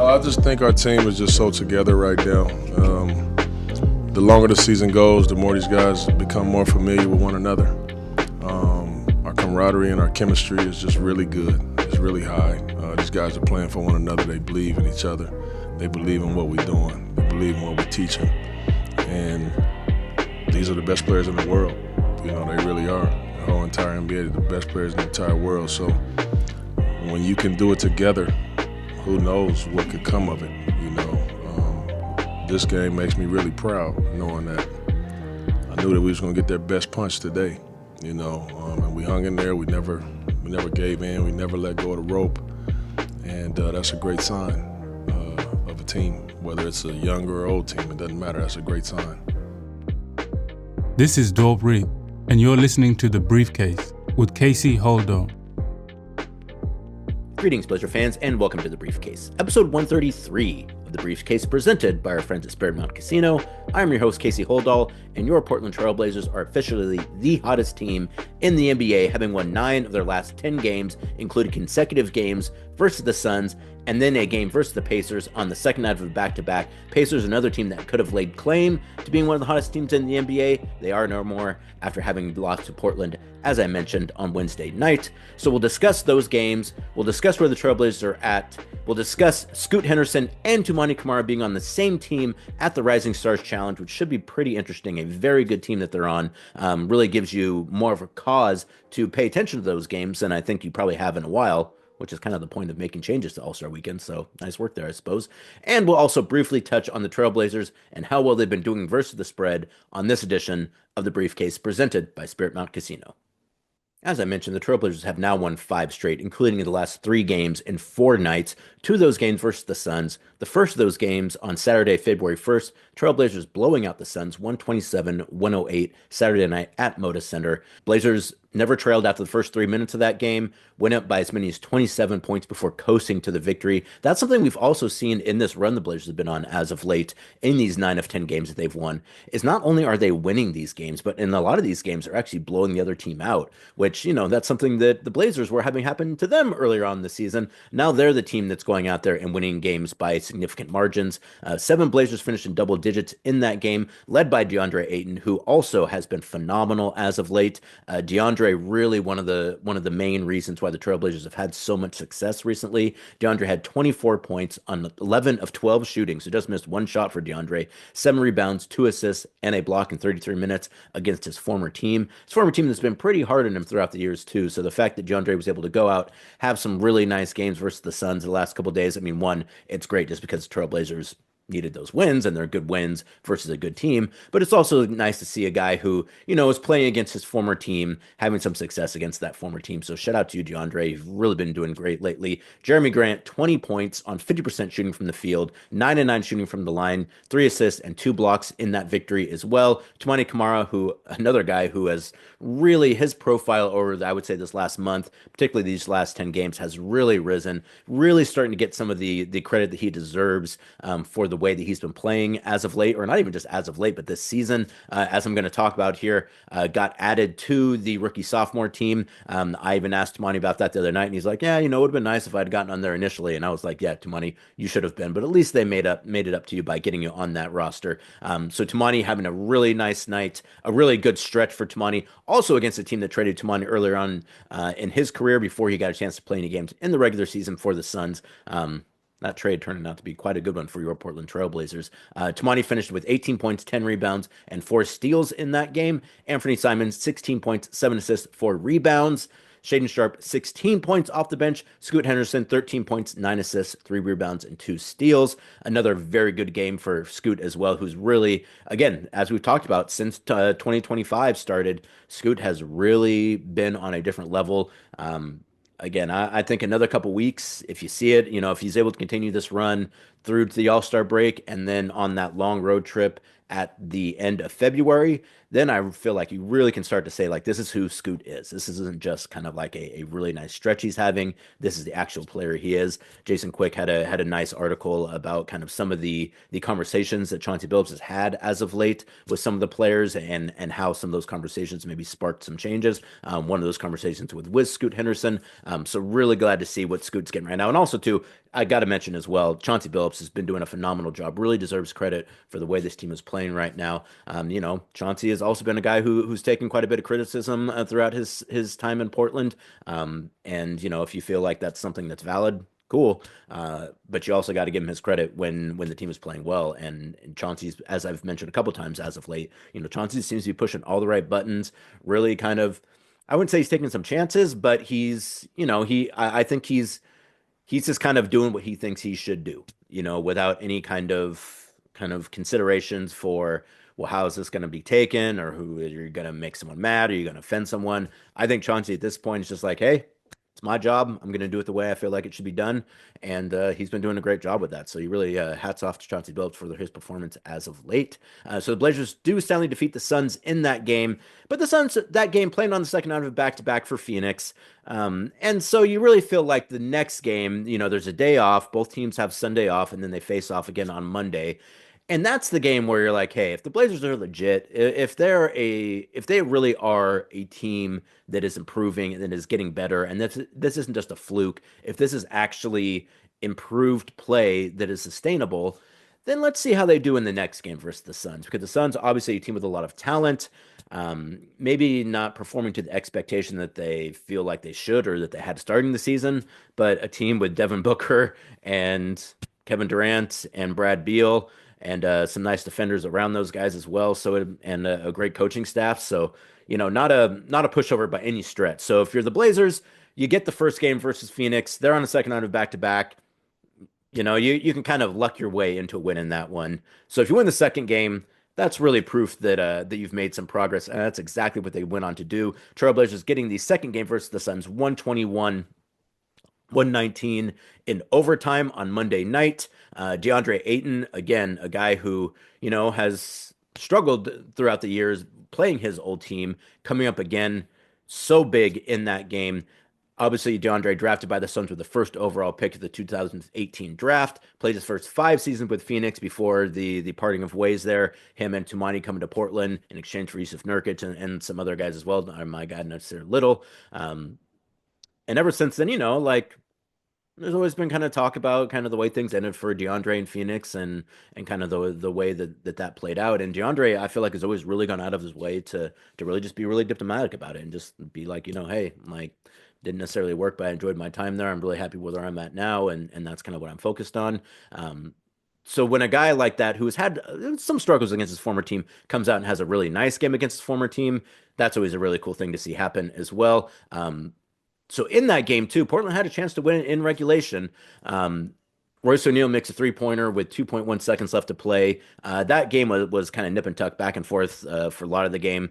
I just think our team is just so together right now. The longer the season goes, the more these guys become more familiar with one another. Our camaraderie and our chemistry is just really good. It's really high. These guys are playing for one another. They believe in each other. They believe in what we're doing. They believe in what we're teaching. And these are the best players in the world. You know, they really are. The whole entire NBA is the best players in the entire world. So when you can do it together, who knows what could come of it, you know. This game makes me really proud knowing that I knew that we was going to get their best punch today, you know. And we hung in there. We never gave in. We never let go of the rope. And that's a great sign of a team, whether it's a young or old team. It doesn't matter. That's a great sign. This is Dorp Reed, and you're listening to The Briefcase with Casey Holdahl. Greetings, Blazer fans, and welcome to The Briefcase, episode 133 of The Briefcase, presented by our friends at Spirit Mountain Casino. I'm your host, Casey Holdahl, and your Portland Trail Blazers are officially the hottest team in the NBA, having won 9 of their last 10 games, including consecutive games versus the Suns, and then a game versus the Pacers on the second night of a back-to-back. Pacers, another team that could have laid claim to being one of the hottest teams in the NBA. They are no more after having lost to Portland, as I mentioned, on Wednesday night. So we'll discuss those games. We'll discuss where the Trailblazers are at. We'll discuss Scoot Henderson and Toumani Camara being on the same team at the Rising Stars Challenge, which should be pretty interesting. A very good team that they're on. Really gives you more of a cause to pay attention to those games than I think you probably have in a while, which is kind of the point of making changes to All-Star Weekend, so nice work there, I suppose. And we'll also briefly touch on the Trailblazers and how well they've been doing versus the spread on this edition of The Briefcase, presented by Spirit Mountain Casino. As I mentioned, the Trailblazers have now won 5 straight, including the last 3 games in 4 nights. 2 of those games versus the Suns. The first of those games on Saturday, February 1st, Trailblazers blowing out the Suns 127-108 Saturday night at Moda Center. Blazers never trailed after the first 3 minutes of that game, went up by as many as 27 points before coasting to the victory. That's something we've also seen in this run the Blazers have been on as of late in these 9 of 10 games that they've won, is not only are they winning these games, but in a lot of these games they're actually blowing the other team out, which, you know, that's something that the Blazers were having happen to them earlier on in the season. Now they're the team that's going out there and winning games by significant margins. 7 Blazers finished in double digits in that game, led by Deandre Ayton, who also has been phenomenal as of late. Deandre really one of the main reasons why the Trailblazers have had so much success recently. Deandre had 24 points on 11 of 12 shooting, so just missed 1 shot for Deandre. 7 rebounds, 2 assists, and a block in 33 minutes against his former team. His former team that's been pretty hard on him throughout the years too, so the fact that Deandre was able to go out, have some really nice games versus the Suns the last couple of days, I mean, one, it's great just because the Trailblazers needed those wins, and they're good wins versus a good team. But it's also nice to see a guy who, you know, is playing against his former team, having some success against that former team. So shout out to you, DeAndre. You've really been doing great lately. Jeremy Grant, 20 points on 50% shooting from the field, 9 and 9 shooting from the line, 3 assists and 2 blocks in that victory as well. Toumani Camara, who another guy who has really, his profile over, I would say, this last month, particularly these last 10 games, has really risen, really starting to get some of the credit that he deserves for the way that he's been playing as of late, or not even just as of late, but this season, as I'm going to talk about here, got added to the rookie sophomore team. I even asked Toumani about that the other night, and he's like, yeah, you know, it would have been nice if I'd gotten on there initially. And I was like, yeah, Toumani, you should have been, but at least they made it up to you by getting you on that roster. So Toumani having a really nice night, a really good stretch for Toumani, also against a team that traded Toumani earlier on in his career before he got a chance to play any games in the regular season for the Suns. That trade turned out to be quite a good one for your Portland Trailblazers. Toumani finished with 18 points, 10 rebounds, and 4 steals in that game. Anthony Simons, 16 points, 7 assists, 4 rebounds. Shaedon Sharpe, 16 points off the bench. Scoot Henderson, 13 points, 9 assists, 3 rebounds, and 2 steals. Another very good game for Scoot as well, who's really, again, as we've talked about, since 2025 started, Scoot has really been on a different level. Again, I think another couple weeks, if you see it, you know, if he's able to continue this run through to the All-Star break and then on that long road trip at the end of February, then I feel like you really can start to say, like, this is who Scoot is. This isn't just kind of like a really nice stretch he's having. This is the actual player he is. Jason Quick had a nice article about kind of some of the conversations that Chauncey Billups has had as of late with some of the players and how some of those conversations maybe sparked some changes. One of those conversations with Scoot Henderson. So really glad to see what Scoot's getting right now. And also, too, I got to mention as well, Chauncey Billups has been doing a phenomenal job. Really deserves credit for the way this team is playing right now. Chauncey has also been a guy who's taken quite a bit of criticism throughout his time in Portland. And if you feel like that's something that's valid, cool. But you also got to give him his credit when the team is playing well. And Chauncey's, as I've mentioned a couple times as of late, Chauncey seems to be pushing all the right buttons. Really kind of, I wouldn't say he's taking some chances, but I think he's just kind of doing what he thinks he should do, without any kind of considerations for, well, how is this going to be taken, or who are you going to make someone mad? Are you going to offend someone? I think Chauncey at this point is just like, hey, it's my job. I'm going to do it the way I feel like it should be done, and he's been doing a great job with that. So you really hats off to Chauncey Billups for his performance as of late. So the Blazers do soundly defeat the Suns in that game, but the Suns that game playing on the second out of a back-to-back for Phoenix. And so you really feel like the next game, there's a day off. Both teams have Sunday off, and then they face off again on Monday. And that's the game where you're like, hey, if the Blazers are legit, if they really are a team that is improving and that is getting better, and this isn't just a fluke, if this is actually improved play that is sustainable, then let's see how they do in the next game versus the Suns. Because the Suns, obviously, a team with a lot of talent, maybe not performing to the expectation that they feel like they should or that they had starting the season, but a team with Devin Booker and Kevin Durant and Brad Beal and some nice defenders around those guys as well. And a great coaching staff. So, not a pushover by any stretch. So if you're the Blazers, you get the first game versus Phoenix. They're on the second round of back-to-back. You can kind of luck your way into a win in that one. So if you win the second game, that's really proof that you've made some progress, and that's exactly what they went on to do. Trailblazers getting the second game versus the Suns, 121-119 in overtime on Monday night. Deandre Ayton, again, a guy who, has struggled throughout the years playing his old team, coming up again, so big in that game. Obviously, DeAndre drafted by the Suns with the first overall pick of the 2018 draft. Played his first 5 seasons with Phoenix before the parting of ways there. Him and Toumani coming to Portland in exchange for Yusuf Nurkic and some other guys as well. My guy, Nasir Little. And ever since then, there's always been kind of talk about kind of the way things ended for DeAndre in Phoenix and kind of the way that played out. And DeAndre, I feel like, has always really gone out of his way to really just be really diplomatic about it and just be like, hey, like, didn't necessarily work, but I enjoyed my time there. I'm really happy with where I'm at now, and that's kind of what I'm focused on. So when a guy like that, who has had some struggles against his former team, comes out and has a really nice game against his former team, that's always a really cool thing to see happen as well. So in that game too, Portland had a chance to win in regulation. Royce O'Neal makes a three-pointer with 2.1 seconds left to play. That game was kind of nip and tuck back and forth for a lot of the game.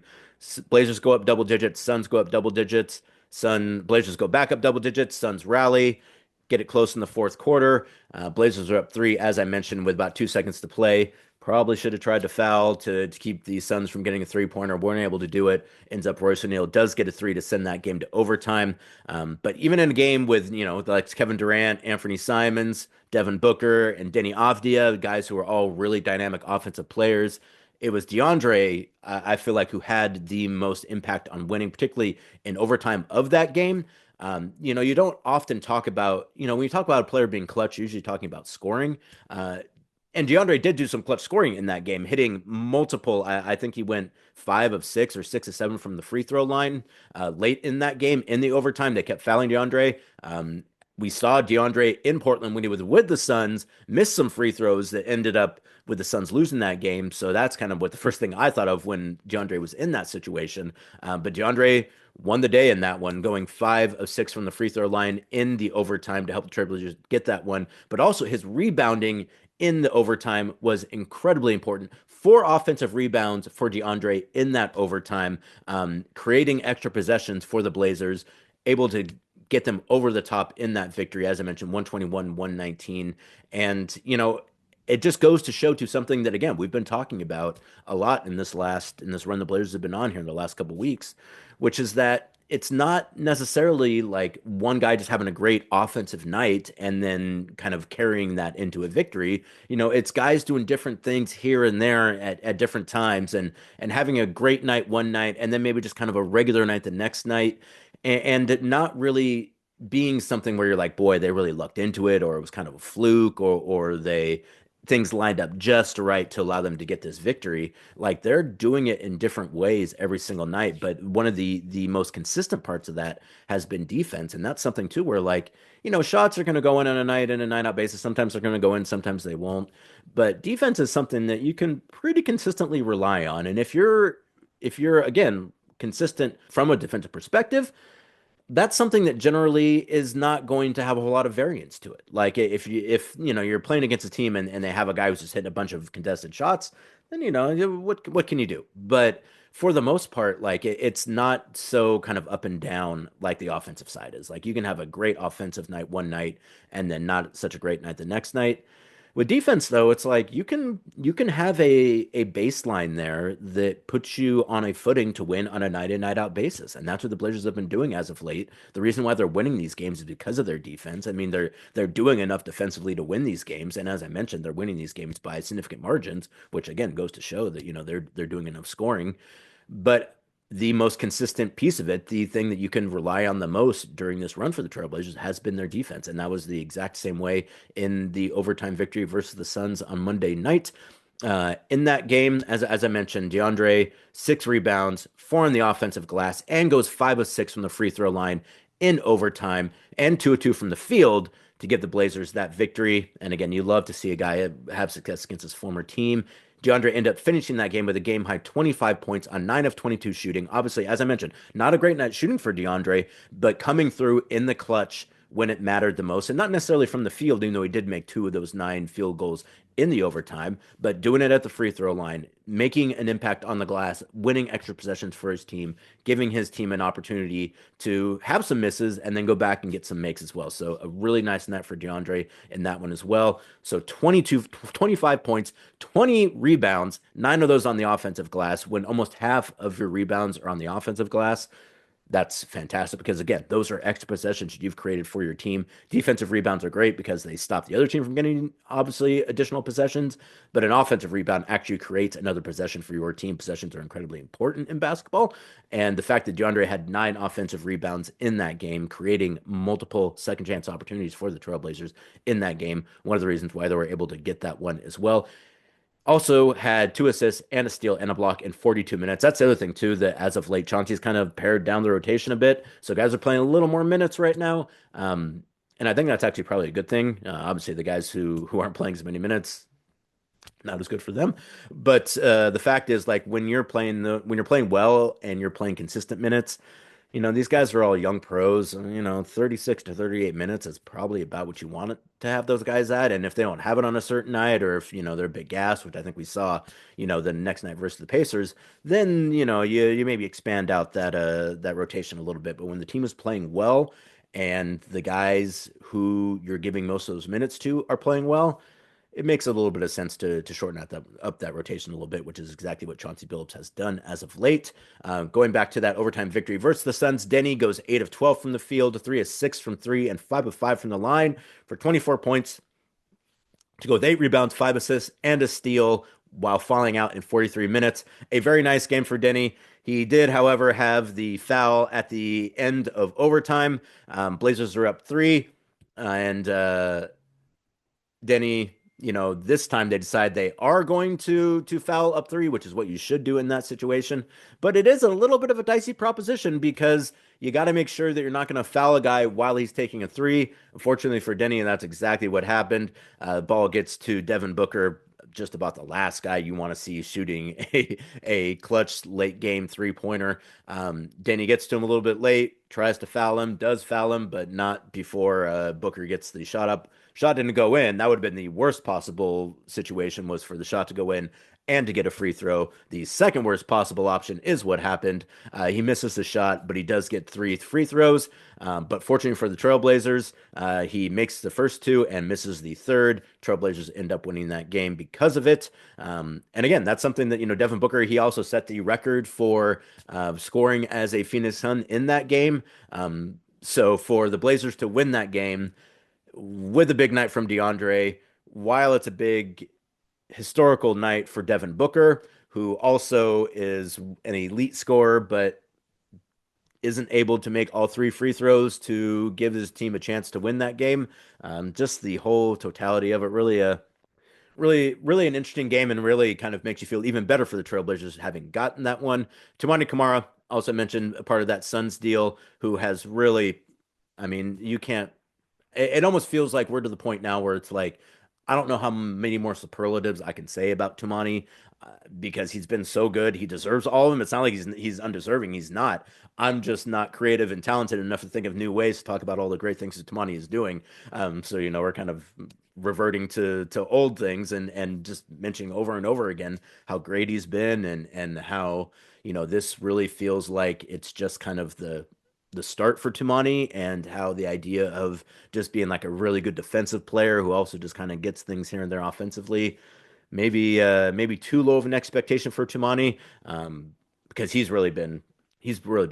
Blazers go up double digits, Suns go up double digits. Blazers go back up double digits. Suns rally, get it close in the fourth quarter. Blazers are up 3, as I mentioned, with about 2 seconds to play. Probably should have tried to foul to keep the Suns from getting a three-pointer. Weren't able to do it. Ends up Royce O'Neal does get a 3 to send that game to overtime. But even in a game with, like Kevin Durant, Anthony Simons, Devin Booker, and Denny Avdia, guys who are all really dynamic offensive players, it was DeAndre, I feel like, who had the most impact on winning, particularly in overtime of that game. You don't often talk about, when you talk about a player being clutch, you're usually talking about scoring. And DeAndre did do some clutch scoring in that game, hitting multiple. I think he went 5 of 6 or 6 of 7 from the free throw line late in that game. In the overtime, they kept fouling DeAndre. We saw DeAndre in Portland when he was with the Suns miss some free throws that ended up with the Suns losing that game. So that's kind of what the first thing I thought of when DeAndre was in that situation. But DeAndre won the day in that one, going 5 of 6 from the free throw line in the overtime to help the Trailblazers get that one. But also his rebounding in the overtime was incredibly important. 4 offensive rebounds for DeAndre in that overtime, creating extra possessions for the Blazers, able to get them over the top in that victory, as I mentioned, 121-119. And, it just goes to show to something that, again, we've been talking about a lot in this run the Blazers have been on here in the last couple of weeks, which is that it's not necessarily like one guy just having a great offensive night and then kind of carrying that into a victory. It's guys doing different things here and there at different times and having a great night one night and then maybe just kind of a regular night the next night and not really being something where you're like, boy, they really lucked into it, or it was kind of a fluke, or they things lined up just right to allow them to get this victory. Like they're doing it in different ways every single night. But one of the most consistent parts of that has been defense. And that's something too where like, shots are going to go in on a night in and night out basis. Sometimes they're going to go in, sometimes they won't. But defense is something that you can pretty consistently rely on. And if you're again consistent from a defensive perspective, that's something that generally is not going to have a whole lot of variance to it. Like if you're playing against a team and they have a guy who's just hitting a bunch of contested shots, then what can you do? But for the most part, like it's not so kind of up and down like the offensive side is. Like you can have a great offensive night one night and then not such a great night the next night. With defense, though, it's like you can have a baseline there that puts you on a footing to win on a night in, night out basis. And that's what the Blazers have been doing as of late. The reason why they're winning these games is because of their defense. I mean, they're doing enough defensively to win these games. And as I mentioned, they're winning these games by significant margins, which again goes to show that, they're doing enough scoring. But the most consistent piece of it, the thing that you can rely on the most during this run for the Trailblazers has been their defense. And that was the exact same way in the overtime victory versus the Suns on Monday night. In that game, as I mentioned, Deandre, 6 rebounds, 4 on the offensive glass, and goes 5 of 6 from the free throw line in overtime, and 2 of 2 from the field to give the Blazers that victory. And again, you love to see a guy have success against his former team. Deandre ended up finishing that game with a game high 25 points on 9 of 22 shooting. Obviously, as I mentioned, not a great night shooting for Deandre, but coming through in the clutch when it mattered the most, and not necessarily from the field, even though he did make 2 of those 9 field goals in the overtime, but doing it at the free throw line, making an impact on the glass, winning extra possessions for his team, giving his team an opportunity to have some misses and then go back and get some makes as well. So a really nice night for DeAndre in that one as well. So 25 points, 20 rebounds, 9 of those on the offensive glass, when almost half of your rebounds are on the offensive glass. That's fantastic because, again, those are extra possessions you've created for your team. Defensive rebounds are great because they stop the other team from getting, obviously, additional possessions. But an offensive rebound actually creates another possession for your team. Possessions are incredibly important in basketball. And the fact that DeAndre had 9 offensive rebounds in that game, creating multiple second chance opportunities for the Trailblazers in that game, one of the reasons why they were able to get that one as well. Also had 2 assists and a steal and a block in 42 minutes. That's the other thing, too, that as of late, Chauncey's kind of pared down the rotation a bit. So guys are playing a little more minutes right now. And I think that's actually probably a good thing. Obviously, the guys who aren't playing as many minutes, not as good for them. But the fact is, like, when you're playing well and you're playing consistent minutes, these guys are all young pros. 36 to 38 minutes is probably about what you want it to have those guys at. And if they don't have it on a certain night, or if, they're a big gas, which I think we saw, the next night versus the Pacers, then, you maybe expand out that rotation a little bit. But when the team is playing well and the guys who you're giving most of those minutes to are playing well, it makes a little bit of sense to shorten up that rotation a little bit, which is exactly what Chauncey Billups has done as of late. Going back to that overtime victory versus the Suns, Denny goes 8 of 12 from the field, 3 of 6 from 3, and 5 of 5 from the line for 24 points to go with 8 rebounds, 5 assists, and a steal while falling out in 43 minutes. A very nice game for Denny. He did, however, have the foul at the end of overtime. Blazers are up 3, and Denny, this time they decide they are going to foul up 3, which is what you should do in that situation. But it is a little bit of a dicey proposition because you got to make sure that you're not going to foul a guy while he's taking a 3. Unfortunately for Denny, and that's exactly what happened. Ball gets to Devin Booker, just about the last guy you want to see shooting a clutch late game 3-pointer. Denny gets to him a little bit late, tries to foul him, does foul him, but not before Booker gets the shot up. Shot didn't go in. That would have been the worst possible situation, was for the shot to go in and to get a free throw. The second worst possible option is what happened. He misses the shot, but he does get 3 free throws. But fortunately for the Trailblazers, he makes the first 2 and misses the third. Trailblazers end up winning that game because of it. And again, that's something that, Devin Booker, he also set the record for scoring as a Phoenix Sun in that game. So for the Blazers to win that game with a big night from DeAndre, while it's a big historical night for Devin Booker, who also is an elite scorer, but isn't able to make all three free throws to give his team a chance to win that game. Just the whole totality of it, really an interesting game, and really kind of makes you feel even better for the Trailblazers having gotten that one. Toumani Camara, also mentioned, a part of that Suns deal, who has really, I mean, you can't, it almost feels like we're to the point now where it's like, I don't know how many more superlatives I can say about Toumani, because he's been so good. He deserves all of them. It's not like he's undeserving. He's not. I'm just not creative and talented enough to think of new ways to talk about all the great things that Toumani is doing. So we're kind of reverting to old things, and just mentioning over and over again how great he's been, and how this really feels like it's just kind of the start for Toumani, and how the idea of just being like a really good defensive player who also just kind of gets things here and there offensively, maybe too low of an expectation for Toumani, because he's really been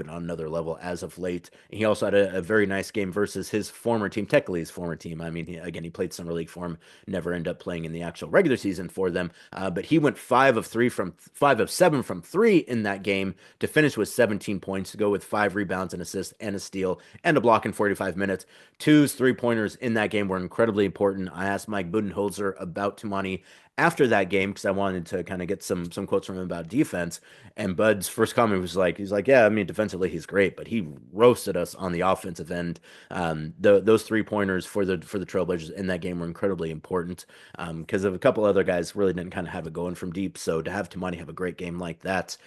on another level as of late. He also had a very nice game versus his former team, technically his former team. I mean, he played summer league for him, never ended up playing in the actual regular season for them. But he went 5 of 7 from three in that game to finish with 17 points, to go with 5 rebounds, and assists, and a steal, and a block in 45 minutes. Two's 3-pointers in that game were incredibly important. I asked Mike Budenholzer about Toumani after that game, because I wanted to kind of get some quotes from him about defense. And Bud's first comment was like, he's like, yeah, I mean, defensively he's great, but he roasted us on the offensive end. Those 3-pointers for the Trailblazers in that game were incredibly important, because of a couple other guys really didn't kind of have it going from deep. So to have Toumani have a great game like that,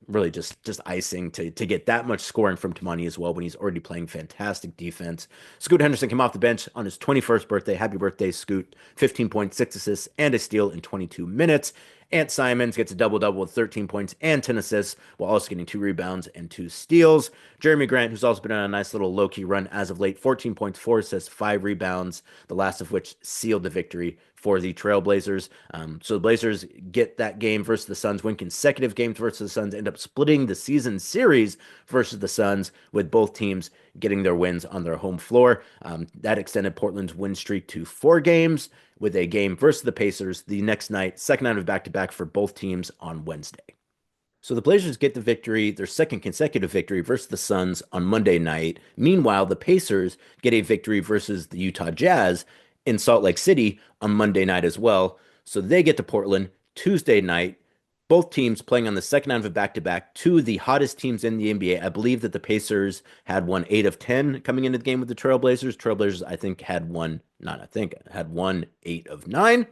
really just icing to get that much scoring from Toumani as well, when he's already playing fantastic defense. Scoot Henderson came off the bench on his 21st birthday. Happy birthday, Scoot. 15.6 assists and a steal in 22 minutes. Ant Simons gets a double-double with 13 points and 10 assists, while also getting 2 rebounds and 2 steals. Jeremy Grant, who's also been on a nice little low-key run as of late, 14 points, 4 assists, 5 rebounds, the last of which sealed the victory for the Trailblazers. So the Blazers get that game versus the Suns, win consecutive games versus the Suns, end up splitting the season series versus the Suns, with both teams getting their wins on their home floor. That extended Portland's win streak to 4 games, with a game versus the Pacers the next night, second night of back-to-back for both teams on Wednesday. So the Blazers get the victory, their second consecutive victory versus the Suns on Monday night. Meanwhile, the Pacers get a victory versus the Utah Jazz in Salt Lake City on Monday night as well. So they get to Portland Tuesday night. Both teams playing on the second night of a back-to-back, 2 of the hottest teams in the NBA. I believe that the Pacers had won 8 of 10 coming into the game with the Trailblazers. Trailblazers, I think, had won 8 of 9.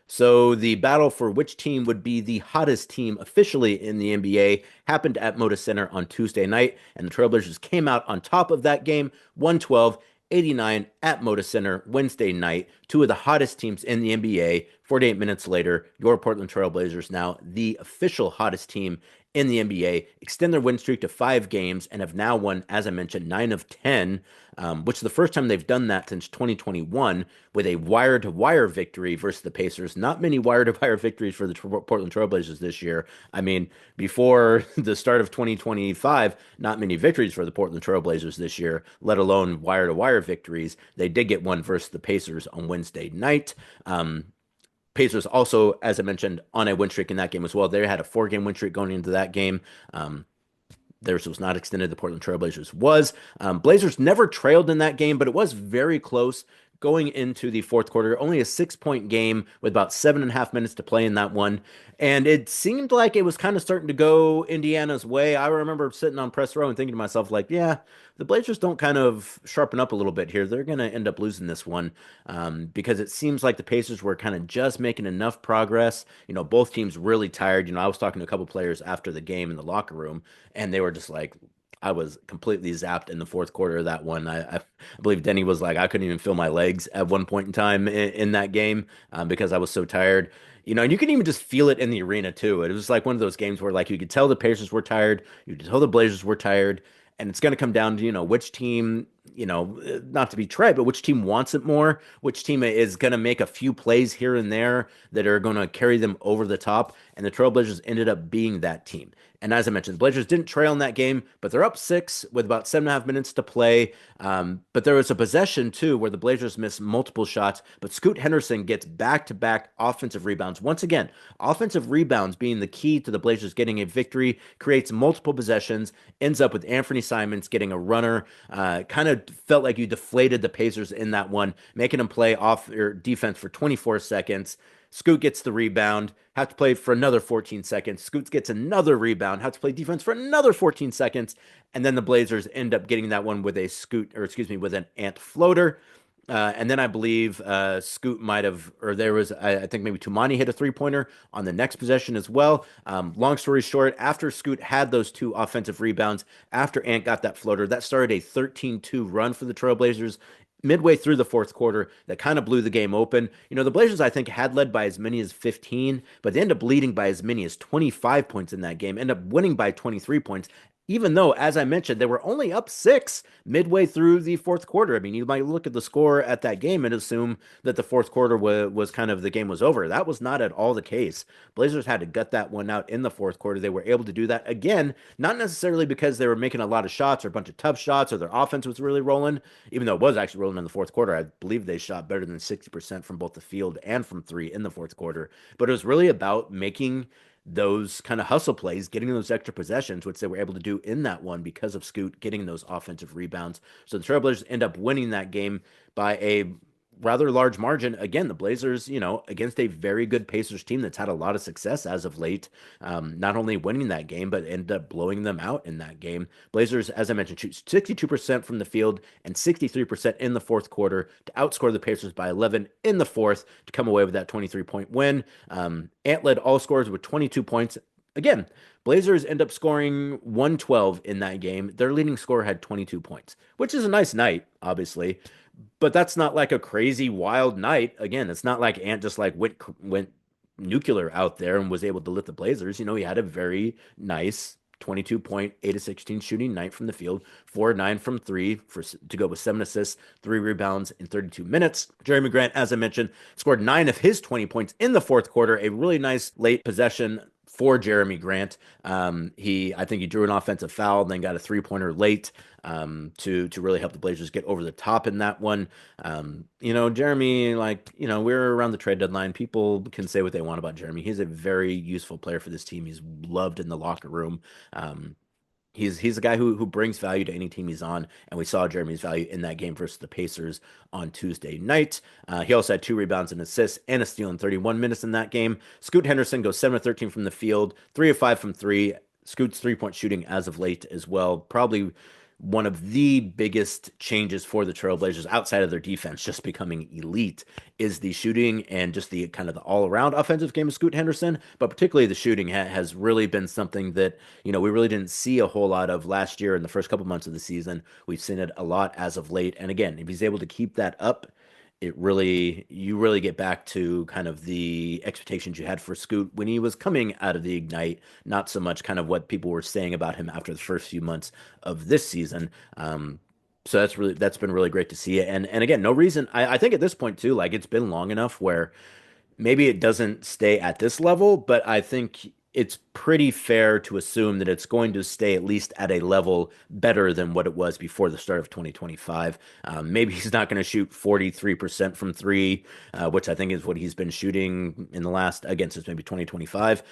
So the battle for which team would be the hottest team officially in the NBA happened at Moda Center on Tuesday night, and the Trailblazers came out on top of that game, 112-89 at Moda Center Wednesday night. 2 of the hottest teams in the NBA. 48 minutes later, your Portland Trailblazers, now the official hottest team in the NBA, extend their win streak to 5 games and have now won, as I mentioned, 9 of 10, which is the first time they've done that since 2021, with a wire-to-wire victory versus the Pacers. Not many wire-to-wire victories for the Portland Trailblazers this year. I mean, before the start of 2025, not many victories for the Portland Trailblazers this year, let alone wire-to-wire victories. They did get one versus the Pacers on Wednesday night. Pacers also, as I mentioned, on a win streak in that game as well. They had a 4-game win streak going into that game. Theirs was not extended. The Portland Trailblazers was. Blazers never trailed in that game, but it was very close going into the fourth quarter. Only a 6-point game with about 7.5 minutes to play in that one. And it seemed like it was kind of starting to go Indiana's way. I remember sitting on press row and thinking to myself, like, yeah, the Blazers don't kind of sharpen up a little bit here, they're going to end up losing this one, because it seems like the Pacers were kind of just making enough progress. Both teams really tired. I was talking to a couple players after the game in the locker room, and they were just like, I was completely zapped in the fourth quarter of that one. I believe Denny was like, I couldn't even feel my legs at one point in time in that game, because I was so tired. And you can even just feel it in the arena too. It was like one of those games where, like, you could tell the Pacers were tired, you could tell the Blazers were tired, and it's going to come down to, which team, not to be trite, but which team wants it more, which team is going to make a few plays here and there that are going to carry them over the top. and the Trailblazers ended up being that team. And as I mentioned, the Blazers didn't trail in that game, but they're up 6 with about 7.5 minutes to play. But there was a possession, too, where the Blazers missed multiple shots, but Scoot Henderson gets back-to-back offensive rebounds. Once again, offensive rebounds being the key to the Blazers getting a victory, creates multiple possessions, ends up with Anthony Simons getting a runner. Kind of felt like you deflated the Pacers in that one, making them play off their defense for 24 seconds. Scoot gets the rebound, have to play for another 14 seconds. Scoot gets another rebound, have to play defense for another 14 seconds. And then the Blazers end up getting that one with a with an Ant floater. And then I believe Scoot might have, or there was, I think maybe Toumani hit a 3-pointer on the next possession as well. Long story short, after Scoot had those 2 offensive rebounds, after Ant got that floater, that started a 13-2 run for the Trailblazers midway through the fourth quarter that kind of blew the game open. The Blazers, I think, had led by as many as 15, but they ended up leading by as many as 25 points in that game, ended up winning by 23 points. Even though, as I mentioned, they were only up 6 midway through the fourth quarter. I mean, you might look at the score at that game and assume that the fourth quarter was kind of the game was over. That was not at all the case. Blazers had to gut that one out in the fourth quarter. They were able to do that again, not necessarily because they were making a lot of shots or a bunch of tough shots or their offense was really rolling, even though it was actually rolling in the fourth quarter. I believe they shot better than 60% from both the field and from 3 in the fourth quarter. But it was really about making those kind of hustle plays, getting those extra possessions, which they were able to do in that one because of Scoot getting those offensive rebounds. So the Trailblazers end up winning that game by a rather large margin. Again, the Blazers, against a very good Pacers team that's had a lot of success as of late, not only winning that game, but end up blowing them out in that game. Blazers, as I mentioned, shoot 62% from the field and 63% in the fourth quarter to outscore the Pacers by 11 in the fourth to come away with that 23-point win. Ant led all scorers with 22 points. Again, Blazers end up scoring 112 in that game. Their leading scorer had 22 points, which is a nice night, obviously. But that's not like a crazy wild night. Again, it's not like Ant just like went nuclear out there and was able to lift the Blazers. He had a very nice 22-point, 8-16 shooting night from the field, 4-9 from 3 to go with 7 assists, 3 rebounds in 32 minutes. Jeremy Grant, as I mentioned, scored 9 of his 20 points in the fourth quarter. A really nice late possession for Jeremy Grant. I think he drew an offensive foul and then got a 3-pointer late to really help the Blazers get over the top in that one. Jeremy, we're around the trade deadline. People can say what they want about Jeremy. He's a very useful player for this team. He's loved in the locker room. He's a guy who brings value to any team he's on, and we saw Jeremy's value in that game versus the Pacers on Tuesday night. He also had 2 rebounds and assists and a steal in 31 minutes in that game. Scoot Henderson goes 7 of 13 from the field, 3 of 5 from 3. Scoot's 3-point shooting as of late as well. Probably one of the biggest changes for the Trailblazers outside of their defense just becoming elite is the shooting and just the kind of the all-around offensive game of Scoot Henderson, but particularly the shooting has really been something that, we really didn't see a whole lot of last year in the first couple months of the season. We've seen it a lot as of late. And again, if he's able to keep that up, you really get back to kind of the expectations you had for Scoot when he was coming out of the Ignite, not so much kind of what people were saying about him after the first few months of this season. So that's been really great to see. And again, no reason. I think at this point too, like it's been long enough where maybe it doesn't stay at this level, but I think it's pretty fair to assume that it's going to stay at least at a level better than what it was before the start of 2025. Maybe he's not going to shoot 43% from 3, which I think is what he's been shooting in the last, again, since maybe 2025.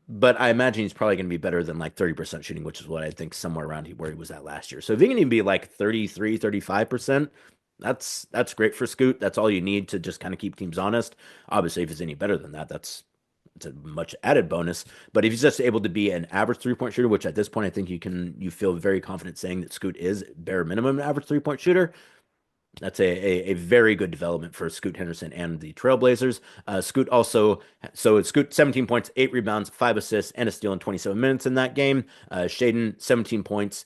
But I imagine he's probably going to be better than like 30% shooting, which is what I think somewhere around where he was at last year. So if he can even be like 33, 35%, that's great for Scoot. That's all you need to just kind of keep teams honest. Obviously, if it's any better than that, it's a much added bonus. But if he's just able to be an average 3-point shooter, which at this point I think you feel very confident saying that Scoot is bare minimum an average 3-point shooter, that's a very good development for Scoot Henderson and the Trailblazers. Scoot 17 points, 8 rebounds, 5 assists, and a steal in 27 minutes in that game. Shaden 17 points,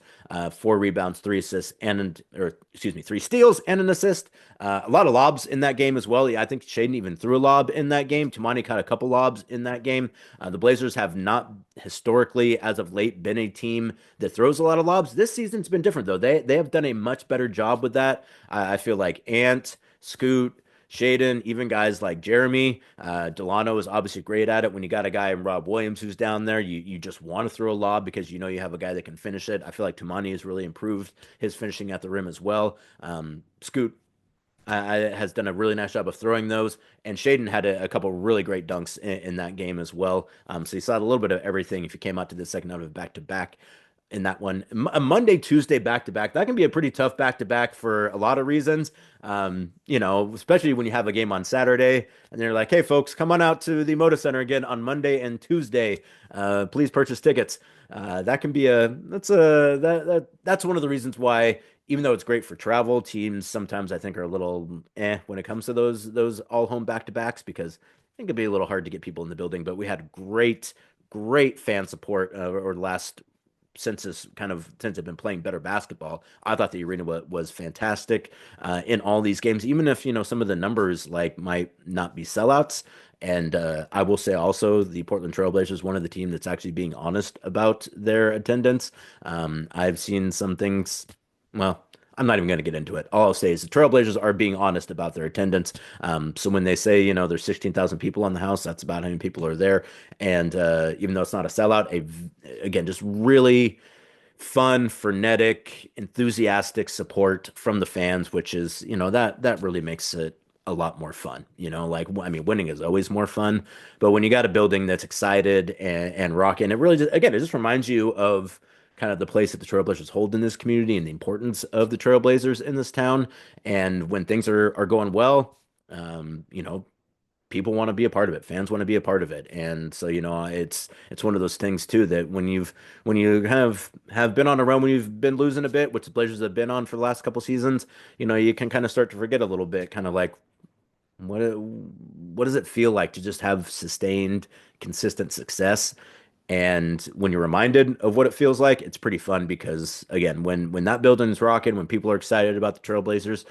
4 rebounds, 3 assists, 3 steals and an assist. A lot of lobs in that game as well. I think Shaden even threw a lob in that game. Toumani caught a couple lobs in that game. The Blazers have not historically, as of late, been a team that throws a lot of lobs. This season's been different, though. They have done a much better job with that. I feel like Ant, Scoot, Shaden, even guys like Jeremy. Delano is obviously great at it. When you got a guy in Rob Williams who's down there, you just want to throw a lob because you know you have a guy that can finish it. I feel like Toumani has really improved his finishing at the rim as well. Scoot has done a really nice job of throwing those, and Shaden had a couple really great dunks in that game as well. So you saw a little bit of everything if you came out to the second out of back to back in that one. A Monday, Tuesday back to back, that can be a pretty tough back to back for a lot of reasons. Especially when you have a game on Saturday and they're like, hey, folks, come on out to the Moda Center again on Monday and Tuesday. Please purchase tickets. That can be that's one of the reasons why, even though it's great for travel, teams sometimes I think are a little when it comes to those all home back to backs, because I think it'd be a little hard to get people in the building. But we had great fan support or last since I've been playing better basketball. I thought the arena was fantastic in all these games, even if some of the numbers might not be sellouts. And I will say also the Portland Trailblazers, one of the team that's actually being honest about their attendance. I've seen some things. Well, I'm not even going to get into it. All I'll say is the Trailblazers are being honest about their attendance. So when they say, there's 16,000 people on the house, that's about how many people are there. And even though it's not a sellout, again, just really fun, frenetic, enthusiastic support from the fans, which is, that really makes it a lot more fun. Winning is always more fun, but when you got a building that's excited and rocking, it just reminds you of kind of the place that the Trailblazers hold in this community and the importance of the Trailblazers in this town. And when things are going well, people want to be a part of it. Fans want to be a part of it. And so, it's one of those things too, that when you have been on a run, when you've been losing a bit, which the Blazers have been on for the last couple seasons, you can kind of start to forget a little bit, kind of like what does it feel like to just have sustained, consistent success? And when you're reminded of what it feels like, it's pretty fun because, again, when that building's rocking, when people are excited about the Trailblazers,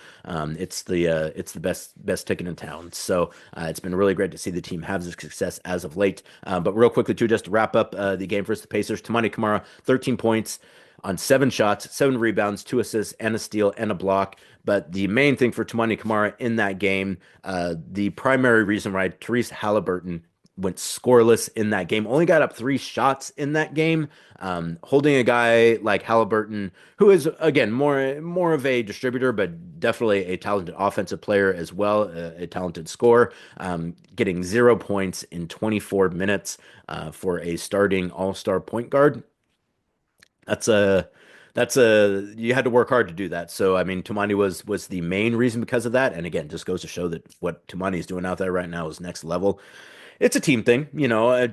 it's the best ticket in town. So it's been really great to see the team have this success as of late. But real quickly, too, just to wrap up the game versus the Pacers, Toumani Camara, 13 points on 7 shots, 7 rebounds, 2 assists, and a steal and a block. But the main thing for Toumani Camara in that game, the primary reason why Tyrese Halliburton went scoreless in that game, only got up 3 shots in that game, holding a guy like Halliburton, who is, again, more of a distributor, but definitely a talented offensive player as well, a talented scorer, getting 0 points in 24 minutes for a starting all-star point guard. You had to work hard to do that. So, Toumani was the main reason because of that. And again, just goes to show that what Toumani is doing out there right now is next level. It's a team thing,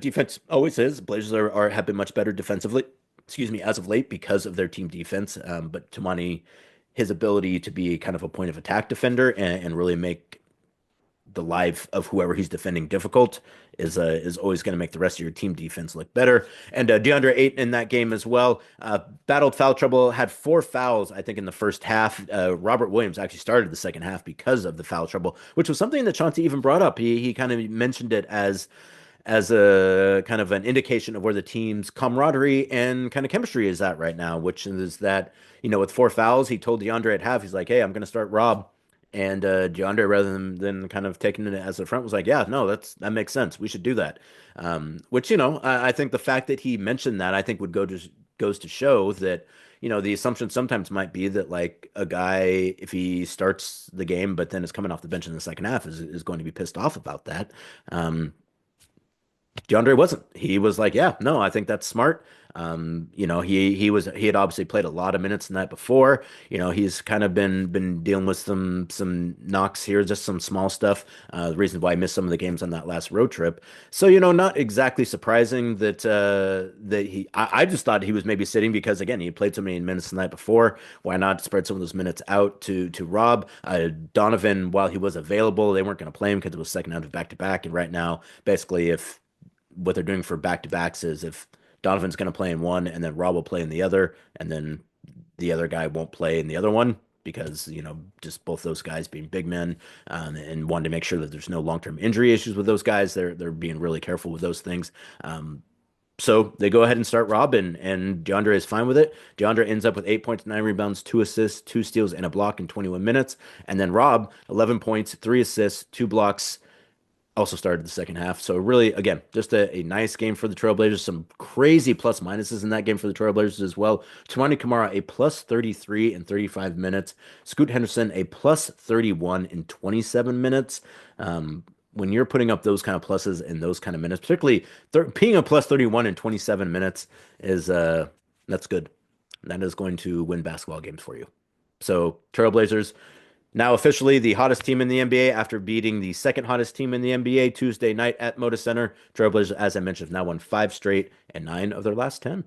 defense always is. Blazers have been much better defensively, as of late because of their team defense. But Toumani, his ability to be kind of a point of attack defender and really make the life of whoever he's defending difficult is always going to make the rest of your team defense look better. And Deandre Ayton in that game as well, battled foul trouble, had 4 fouls, I think, in the first half. Robert Williams actually started the second half because of the foul trouble, which was something that Chauncey even brought up. He kind of mentioned it as a kind of an indication of where the team's camaraderie and kind of chemistry is at right now, which is that, with 4 fouls, he told Deandre at half, he's like, hey, I'm going to start Rob. And Deandre, rather than kind of taking it as the front, was like, yeah, no, that makes sense. We should do that. Which, I think the fact that he mentioned that, I think goes to show that, the assumption sometimes might be that, like, a guy, if he starts the game but then is coming off the bench in the second half, is going to be pissed off about that. DeAndre wasn't. He was like, yeah, no, I think that's smart. He had obviously played a lot of minutes the night before. He's kind of been dealing with some knocks here, just some small stuff. The reason why I missed some of the games on that last road trip. So, not exactly surprising that I just thought he was maybe sitting because, again, he played so many minutes the night before. Why not spread some of those minutes out to Rob? Donovan, while he was available, they weren't going to play him because it was second out of back-to-back. And right now, basically, if what they're doing for back-to-backs is if Donovan's going to play in one and then Rob will play in the other, and then the other guy won't play in the other one because, just both those guys being big men, and wanting to make sure that there's no long-term injury issues with those guys. They're being really careful with those things. So they go ahead and start Rob, and Deandre is fine with it. Deandre ends up with 8 points, 9 rebounds, 2 assists, 2 steals, and a block in 21 minutes. And then Rob, 11 points, 3 assists, 2 blocks, also started the second half. So really, again, just a nice game for the Trailblazers. Some crazy plus minuses in that game for the Trailblazers as well. Toumani Camara, a plus 33 in 35 minutes. Scoot Henderson, a plus 31 in 27 minutes. When you're putting up those kind of pluses in those kind of minutes, particularly being a plus 31 in 27 minutes is that's good. That is going to win basketball games for you. So Trailblazers now officially the hottest team in the NBA after beating the second hottest team in the NBA Tuesday night at Moda Center. Trailblazers, as I mentioned, have now won 5 straight and 9 of their last 10.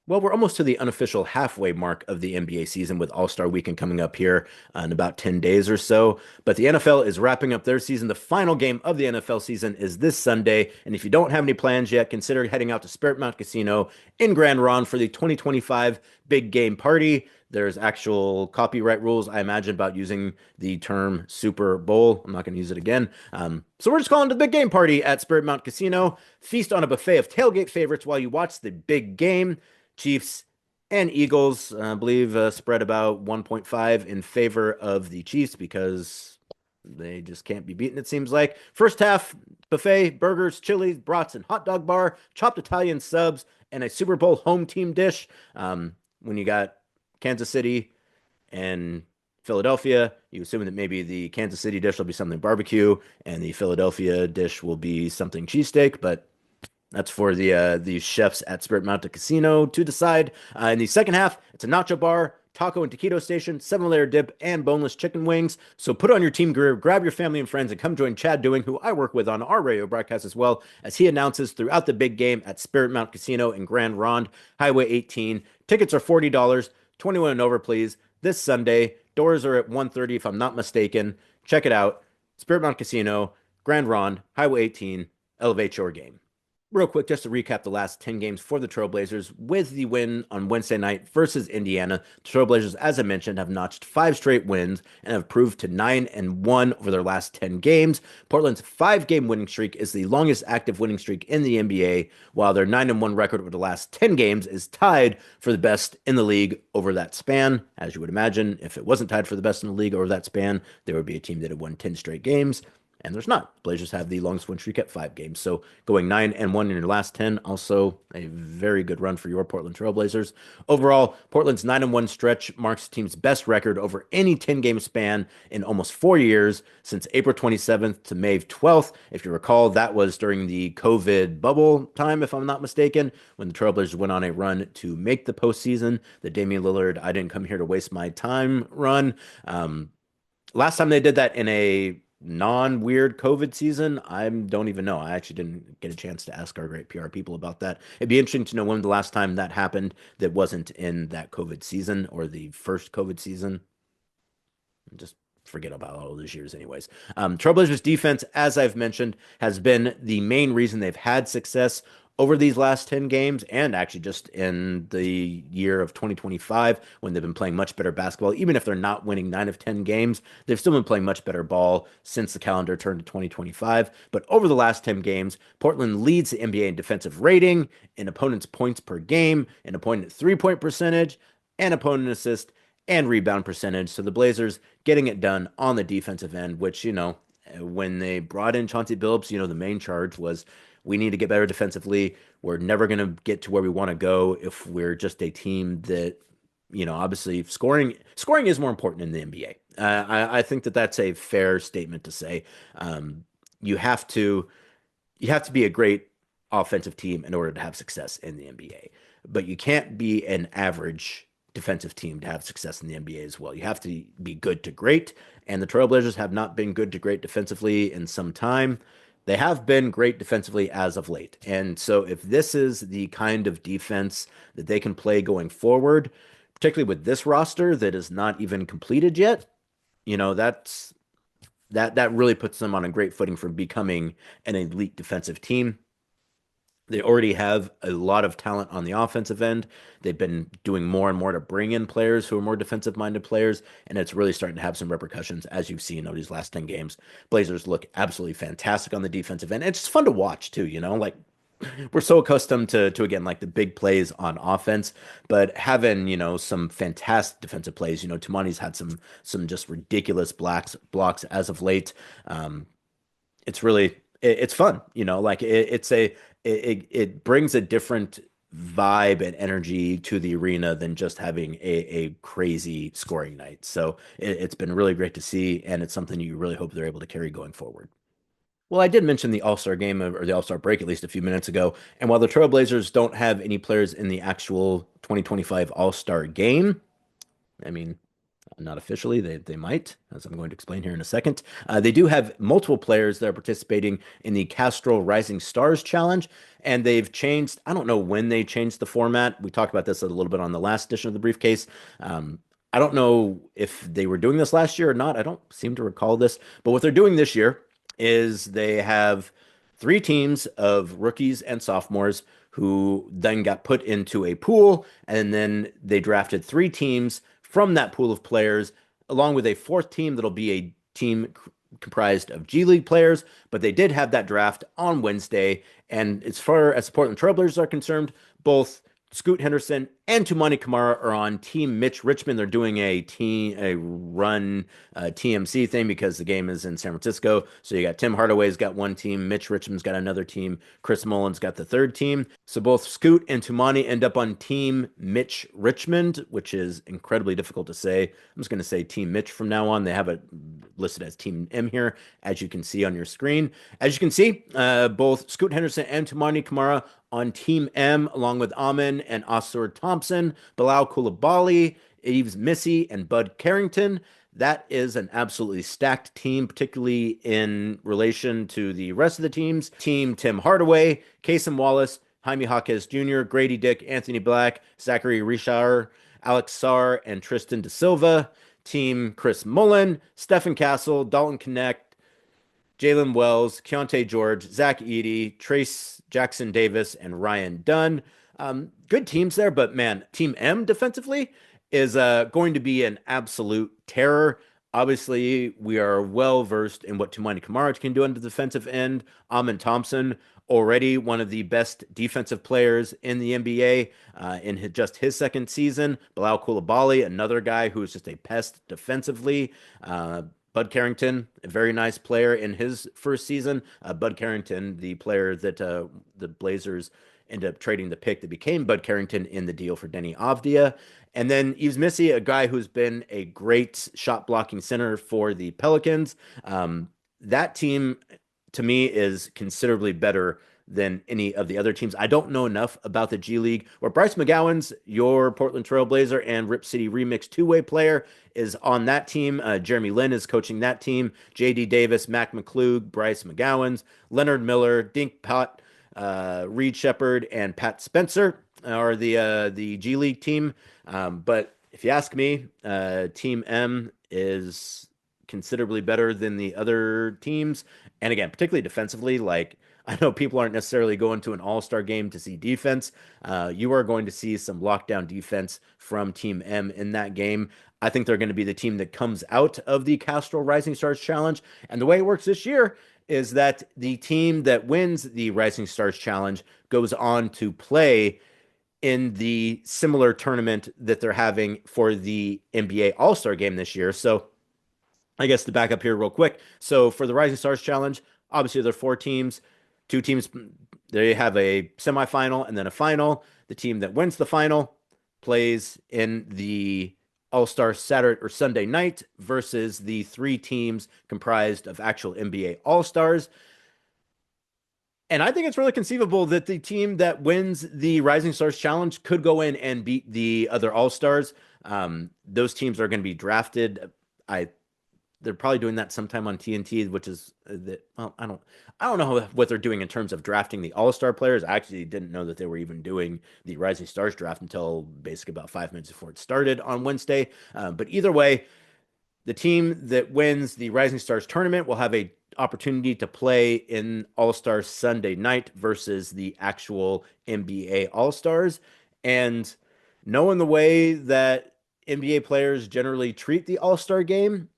Well, we're almost to the unofficial halfway mark of the NBA season with All-Star Weekend coming up here in about 10 days or so. But the NFL is wrapping up their season. The final game of the NFL season is this Sunday. And if you don't have any plans yet, consider heading out to Spirit Mountain Casino in Grand Ronde for the 2025 Big Game Party. There's actual copyright rules, I imagine, about using the term Super Bowl. I'm not going to use it again. So we're just calling it the Big Game Party at Spirit Mountain Casino. Feast on a buffet of tailgate favorites while you watch the big game. Chiefs and Eagles, I believe, spread about 1.5 in favor of the Chiefs because they just can't be beaten, it seems like. First half, buffet, burgers, chilies, brats, and hot dog bar, chopped Italian subs, and a Super Bowl home team dish. When you got Kansas City and Philadelphia, you assume that maybe the Kansas City dish will be something barbecue, and the Philadelphia dish will be something cheesesteak, but that's for the chefs at Spirit Mountain Casino to decide. In the second half, it's a nacho bar, taco and taquito station, 7-layer dip, and boneless chicken wings. So put on your team gear, grab your family and friends, and come join Chad Doing, who I work with on our radio broadcast as well, as he announces throughout the big game at Spirit Mountain Casino in Grand Ronde, Highway 18. Tickets are $40, 21 and over, please. This Sunday, doors are at 1:30 if I'm not mistaken. Check it out. Spirit Mountain Casino, Grand Ronde, Highway 18. Elevate your game. Real quick, just to recap the last 10 games for the Trailblazers with the win on Wednesday night versus Indiana. The Trailblazers, as I mentioned, have notched 5 straight wins and have improved to 9-1 over their last 10 games. Portland's 5-game winning streak is the longest active winning streak in the NBA, while their 9-1 record over the last 10 games is tied for the best in the league over that span. As you would imagine, if it wasn't tied for the best in the league over that span, there would be a team that had won 10 straight games. And there's not. Blazers have the longest win streak at 5 games. So going 9-1 in your last 10, also a very good run for your Portland Trailblazers. Overall, Portland's 9-1 stretch marks the team's best record over any 10-game span in almost 4 years, since April 27th to May 12th. If you recall, that was during the COVID bubble time, if I'm not mistaken, when the Trailblazers went on a run to make the postseason. The Damian Lillard, I didn't come here to waste my time run. Last time they did that in a non-weird COVID season, I don't even know. I actually didn't get a chance to ask our great PR people about that. It'd be interesting to know when the last time that happened that wasn't in that COVID season or the first COVID season. Just forget about all those years anyways. Trailblazers defense, as I've mentioned, has been the main reason they've had success over these last 10 games, and actually just in the year of 2025, when they've been playing much better basketball. Even if they're not winning 9 of 10 games, they've still been playing much better ball since the calendar turned to 2025. But over the last 10 games, Portland leads the NBA in defensive rating, in opponents' points per game, in opponent three-point percentage, and opponent assist and rebound percentage. So the Blazers getting it done on the defensive end, which, when they brought in Chauncey Billups, the main charge was, we need to get better defensively. We're never going to get to where we want to go if we're just a team that, obviously scoring is more important in the NBA. I think that that's a fair statement to say. You have to be a great offensive team in order to have success in the NBA, but you can't be an average defensive team to have success in the NBA as well. You have to be good to great, and the Trailblazers have not been good to great defensively in some time. They have been great defensively as of late. And so if this is the kind of defense that they can play going forward, particularly with this roster that is not even completed yet, that really puts them on a great footing for becoming an elite defensive team. They already have a lot of talent on the offensive end. They've been doing more and more to bring in players who are more defensive-minded players, and it's really starting to have some repercussions, as you've seen over these last 10 games. Blazers look absolutely fantastic on the defensive end. It's fun to watch, too, we're so accustomed to again like the big plays on offense, but having some fantastic defensive plays. Toumani's had some just ridiculous blocks as of late. Um, it's really it's fun. Like it brings a different vibe and energy to the arena than just having a crazy scoring night. So it's been really great to see, and it's something you really hope they're able to carry going forward. Well, I did mention the All-Star game or the All-Star break at least a few minutes ago. And while the Trailblazers don't have any players in the actual 2025 All-Star game, I mean, not officially, they might, as I'm going to explain here in a second. They do have multiple players that are participating in the Castrol Rising Stars Challenge, and they've changed. I don't know when they changed the format. We talked about this a little bit on the last edition of the briefcase. I don't know if they were doing this last year or not. I don't seem to recall this, but what they're doing this year is they have three teams of rookies and sophomores who then got put into a pool, and then they drafted three teams from that pool of players, along with a fourth team that'll be a team comprised of G League players. But they did have that draft on Wednesday, and as far as the Portland Trailblazers are concerned, both Scoot Henderson and Toumani Camara are on Team Mitch Richmond. They're doing a run TMC thing because the game is in San Francisco. So you got Tim Hardaway's got one team, Mitch Richmond's got another team, Chris Mullen's got the third team. So both Scoot and Toumani end up on Team Mitch Richmond, which is incredibly difficult to say. I'm just going to say Team Mitch from now on. They have it listed as Team M here, as you can see on your screen. As you can see, both Scoot Henderson and Toumani Camara on Team M, along with Amin and Osur Thompson, Bilal Coulibaly, Yves Missy, and Bud Carrington. That is an absolutely stacked team, particularly in relation to the rest of the teams. Team Tim Hardaway, Kason Wallace, Jaime Jaquez Jr., Grady Dick, Anthony Black, Zachary Richard, Alex Sarr, and Tristan Da Silva. Team Chris Mullen, Stephen Castle, Dalton Connect, Jalen Wells, Keontae George, Zach Edey, Trace Jackson Davis, and Ryan Dunn. Good teams there, but man, Team M defensively is going to be an absolute terror. Obviously, we are well versed in what Toumani Camara can do on the defensive end. Amin Thompson, already one of the best defensive players in the NBA in just his second season. Bilal Coulibaly, another guy who is just a pest defensively. Bud Carrington, a very nice player in his first season. Bud Carrington, the player that the Blazers ended up trading the pick that became Bud Carrington in the deal for Denny Avdia. And then Yves Missy, a guy who's been a great shot blocking center for the Pelicans. That team, to me, is considerably better than any of the other teams. I don't know enough about the G League, where Bryce McGowan's your Portland Trailblazer and Rip City Remix two-way player is on that team. Jeremy Lin is coaching that team. J.D. Davis, Mac McClug, Bryce McGowan's, Leonard Miller, Dink Pot, Reed Shepard, and Pat Spencer are the G League team. But if you ask me, Team M is considerably better than the other teams. And again, particularly defensively, like I know people aren't necessarily going to an all-star game to see defense. You are going to see some lockdown defense from Team M in that game. I think they're going to be the team that comes out of the Castrol Rising Stars Challenge. And the way it works this year is that the team that wins the Rising Stars Challenge goes on to play in the similar tournament that they're having for the NBA All-Star game this year. So I guess to back up here real quick. So for the Rising Stars Challenge, obviously there are four teams. Two teams, they have a semifinal and then a final. The team that wins the final plays in the All-Star Saturday or Sunday night versus the three teams comprised of actual NBA All-Stars. And I think it's really conceivable that the team that wins the Rising Stars Challenge could go in and beat the other All-Stars. Those teams are going to be drafted. They're probably doing that sometime on TNT, which is well, I don't know what they're doing in terms of drafting the All-Star players. I actually didn't know that they were even doing the Rising Stars draft until basically about 5 minutes before it started on Wednesday. But either way, the team that wins the Rising Stars tournament will have a opportunity to play in All-Star Sunday night versus the actual NBA All-Stars. And knowing the way that NBA players generally treat the All-Star game,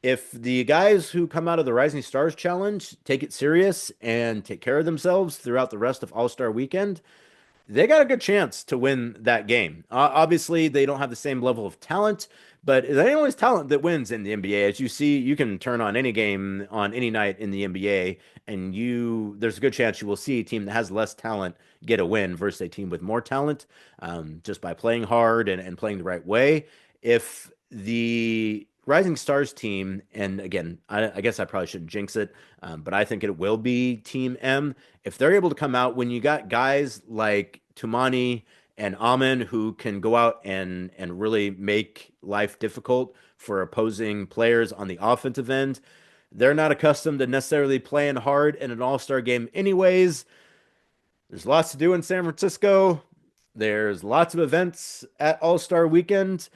if the guys who come out of the Rising Stars Challenge take it serious and take care of themselves throughout the rest of All-Star Weekend, they got a good chance to win that game. Obviously, they don't have the same level of talent, but it ain't always talent that wins in the NBA. As you see, you can turn on any game on any night in the NBA, and there's a good chance you will see a team that has less talent get a win versus a team with more talent, just by playing hard and playing the right way. If the Rising Stars team, and again, I guess I probably shouldn't jinx it, but I think it will be Team M. If they're able to come out when you got guys like Toumani and Amin who can go out and really make life difficult for opposing players on the offensive end, they're not accustomed to necessarily playing hard in an all-star game anyways. There's lots to do in San Francisco. There's lots of events at All-Star Weekend.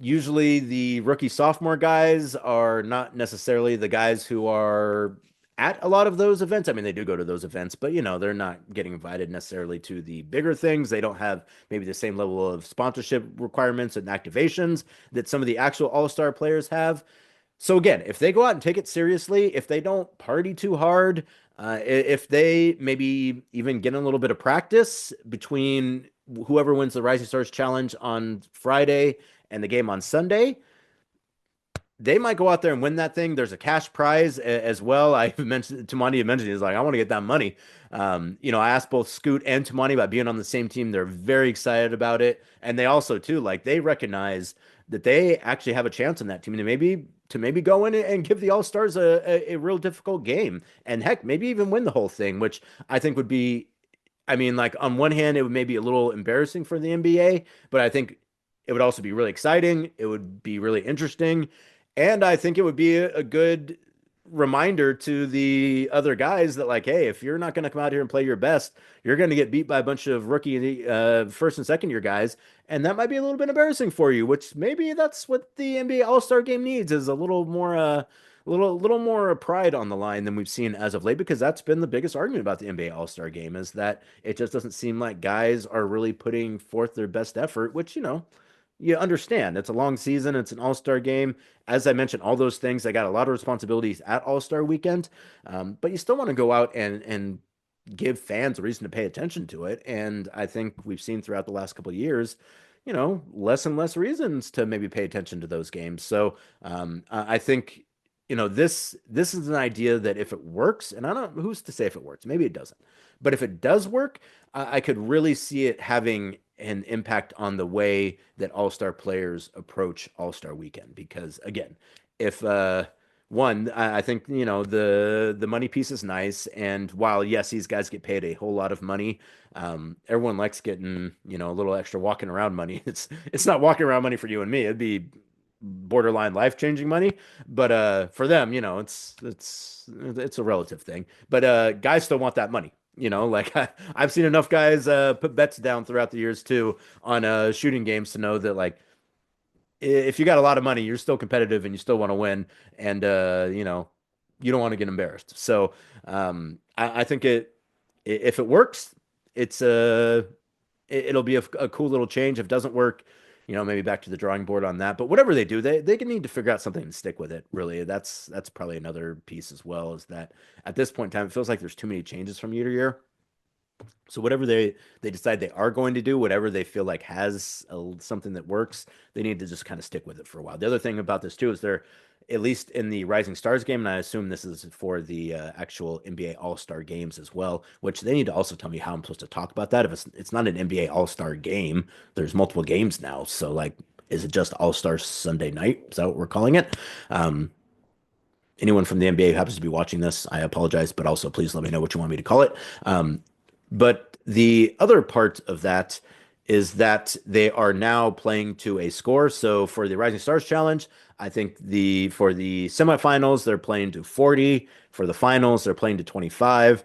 Usually the rookie sophomore guys are not necessarily the guys who are at a lot of those events. I mean, they do go to those events, but they're not getting invited necessarily to the bigger things. They don't have maybe the same level of sponsorship requirements and activations that some of the actual all-star players have. So again, if they go out and take it seriously, if they don't party too hard, if they maybe even get in a little bit of practice between whoever wins the Rising Stars Challenge on Friday and the game on Sunday, they might go out there and win that thing. There's a cash prize as well. I mentioned Toumani mentioned he's like, I want to get that money. I asked both Scoot and Toumani about being on the same team. They're very excited about it, and they also too they recognize that they actually have a chance in that team to maybe go in and give the All Stars a real difficult game, and heck, maybe even win the whole thing, which I think would be. I mean, like on one hand, it would maybe a little embarrassing for the NBA, but I think it would also be really exciting. It would be really interesting. And I think it would be a good reminder to the other guys that, like, hey, if you're not going to come out here and play your best, you're going to get beat by a bunch of rookie first and second year guys. And that might be a little bit embarrassing for you, which maybe that's what the NBA All-Star game needs, is a little more little more pride on the line than we've seen as of late, because that's been the biggest argument about the NBA All-Star game, is that it just doesn't seem like guys are really putting forth their best effort, which, you understand. It's a long season. It's an all-star game. As I mentioned, all those things, I got a lot of responsibilities at All-Star Weekend, but you still want to go out and give fans a reason to pay attention to it. And I think we've seen throughout the last couple of years, less and less reasons to maybe pay attention to those games. So I think, this is an idea that if it works, and I don't know who's to say if it works, maybe it doesn't, but if it does work, I could really see it having an impact on the way that all-star players approach all-star weekend. Because again, if one, I think, the money piece is nice. And while, yes, these guys get paid a whole lot of money, everyone likes getting, a little extra walking around money. It's not walking around money for you and me. It'd be borderline life-changing money. But for them, it's a relative thing. But guys still want that money. I've seen enough guys put bets down throughout the years too on shooting games to know that, like, if you got a lot of money, you're still competitive and you still want to win, and you don't want to get embarrassed. So I think if it works, it'll be a cool little change. If it doesn't work, maybe back to the drawing board on that. But whatever they do, they can need to figure out something and stick with it. Really, that's probably another piece as well, is that at this point in time, it feels like there's too many changes from year to year. So whatever they decide they are going to do, whatever they feel like has something that works, they need to just kind of stick with it for a while. The other thing about this too is they're, at least in the Rising Stars game, and I assume this is for the actual NBA All-Star games as well, which they need to also tell me how I'm supposed to talk about that. If it's not an NBA All-Star game, there's multiple games now. So, like, is it just All-Star Sunday night? Is that what we're calling it? Anyone from the NBA who happens to be watching this, I apologize, but also please let me know what you want me to call it. But the other part of that is that they are now playing to a score. So for the Rising Stars Challenge, I think for the semifinals, they're playing to 40. For the finals, they're playing to 25.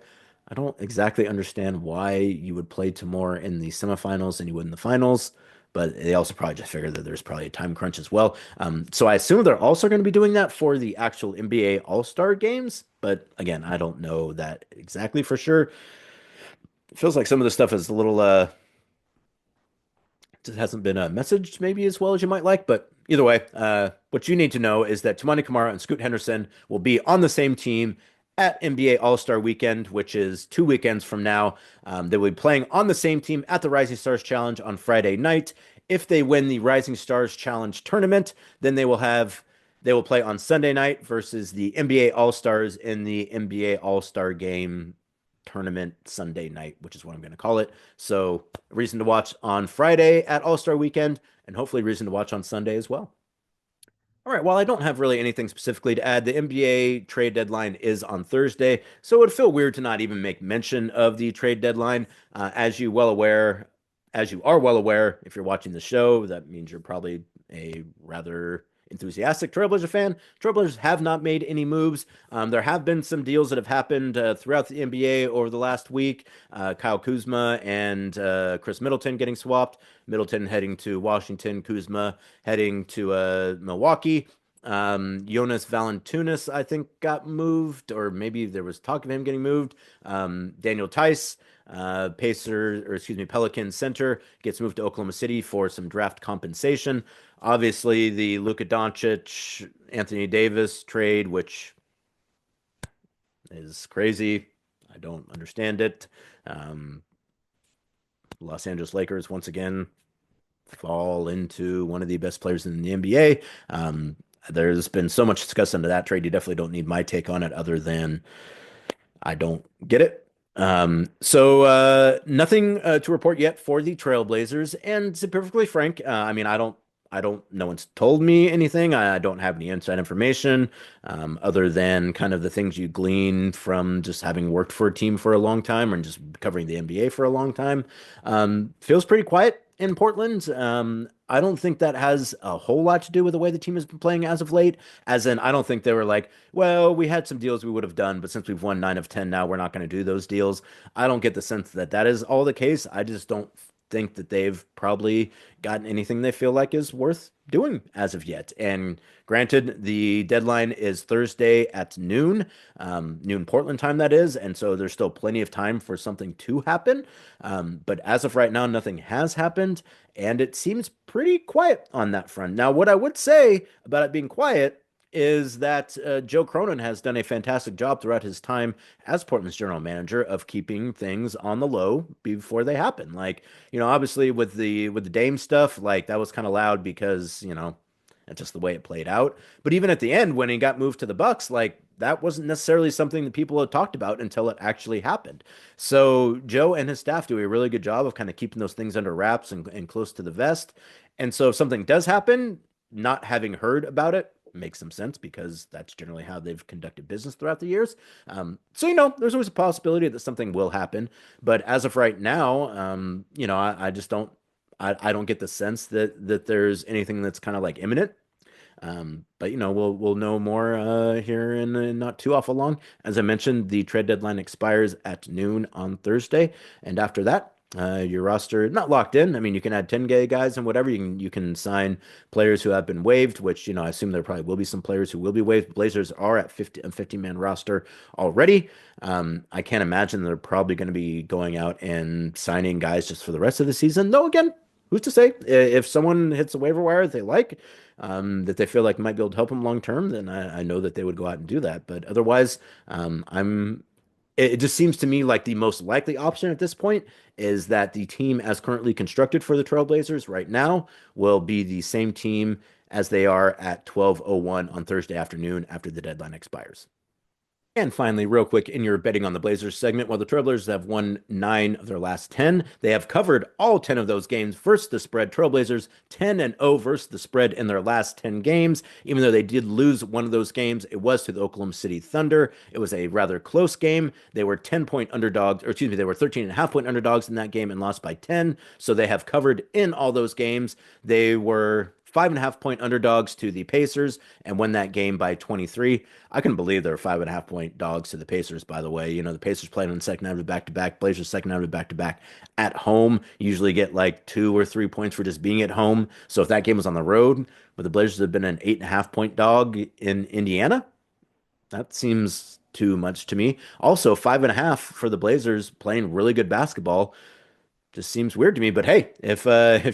I don't exactly understand why you would play to more in the semifinals than you would in the finals, but they also probably just figured that there's probably a time crunch as well. So I assume they're also going to be doing that for the actual NBA All-Star games. But again, I don't know that exactly for sure. It feels like some of the stuff is a little, just hasn't been messaged maybe as well as you might like, but either way, what you need to know is that Toumani Camara and Scoot Henderson will be on the same team at NBA All-Star Weekend, which is 2 weekends from now. They will be playing on the same team at the Rising Stars Challenge on Friday night. If they win the Rising Stars Challenge tournament, then they will play on Sunday night versus the NBA All-Stars in the NBA All-Star Game tournament Sunday night, which is what I'm going to call it. So, reason to watch on Friday at All-Star Weekend, and hopefully reason to watch on Sunday as well. All right, well, I don't have really anything specifically to add. The NBA trade deadline is on Thursday, so it would feel weird to not even make mention of the trade deadline. As you are well aware, if you're watching the show, that means you're probably a rather enthusiastic Trailblazer fan. Trailblazers have not made any moves. There have been some deals that have happened throughout the NBA over the last week. Kyle Kuzma and Chris Middleton getting swapped. Middleton heading to Washington, Kuzma heading to Milwaukee. Jonas Valanciunas, I think, got moved, or maybe there was talk of him getting moved. Daniel Tice, Pelican center, gets moved to Oklahoma City for some draft compensation. Obviously, the Luka Doncic, Anthony Davis trade, which is crazy. I don't understand it. Los Angeles Lakers, once again, fall into one of the best players in the NBA. There's been so much discussed into that trade. You definitely don't need my take on it other than I don't get it. Nothing to report yet for the Trailblazers. And to be perfectly frank, no one's told me anything. I don't have any inside information, other than kind of the things you glean from just having worked for a team for a long time and just covering the NBA for a long time. Feels pretty quiet in Portland. I don't think that has a whole lot to do with the way the team has been playing as of late. As in, I don't think they were like, well, we had some deals we would have done, but since we've won 9 of 10 now, we're not going to do those deals. I don't get the sense that that is all the case. I just don't think that they've probably gotten anything they feel like is worth doing as of yet. And granted, the deadline is Thursday at noon, noon Portland time, that is. And so there's still plenty of time for something to happen. But as of right now, nothing has happened. And it seems pretty quiet on that front. Now, what I would say about it being quiet is that Joe Cronin has done a fantastic job throughout his time as Portland's general manager of keeping things on the low before they happen. Like, obviously with the Dame stuff, like that was kind of loud because, that's just the way it played out. But even at the end, when he got moved to the Bucks, like that wasn't necessarily something that people had talked about until it actually happened. So Joe and his staff do a really good job of kind of keeping those things under wraps and close to the vest. And so if something does happen, not having heard about it makes some sense because that's generally how they've conducted business throughout the years. There's always a possibility that something will happen. But as of right now, I just don't. I don't get the sense that there's anything that's kind of like imminent. But we'll know more here in not too awful long. As I mentioned, the trade deadline expires at noon on Thursday, and after that, your roster not locked in. I mean, you can add 10 guys and whatever. You can sign players who have been waived, which I assume there probably will be some players who will be waived. Blazers are at 50-man roster already. I can't imagine they're probably going to be going out and signing guys just for the rest of the season. Though again, who's to say? If someone hits a waiver wire that they like, that they feel like might be able to help them long term, then I know that they would go out and do that. But otherwise, it just seems to me like the most likely option at this point is that the team as currently constructed for the Trailblazers right now will be the same team as they are at 12:01 on Thursday afternoon after the deadline expires. And finally, real quick, in your betting on the Blazers segment, while the Trailblazers have won 9 of their last 10, they have covered all 10 of those games versus the spread. Trailblazers 10-0 versus the spread in their last 10 games. Even though they did lose one of those games, it was to the Oklahoma City Thunder. It was a rather close game. They were 10-point underdogs, or excuse me, they were 13.5-point underdogs in that game and lost by 10. So they have covered in all those games. They were 5.5-point underdogs to the Pacers and won that game by 23. I couldn't believe they were 5.5-point dogs to the Pacers, by the way. The Pacers playing on the second half of back-to-back. Blazers second half of back-to-back at home. Usually get like 2 or 3 points for just being at home. So if that game was on the road, would the Blazers have been an 8.5-point dog in Indiana? That seems too much to me. Also, 5.5 for the Blazers playing really good basketball Just seems weird to me. But hey, if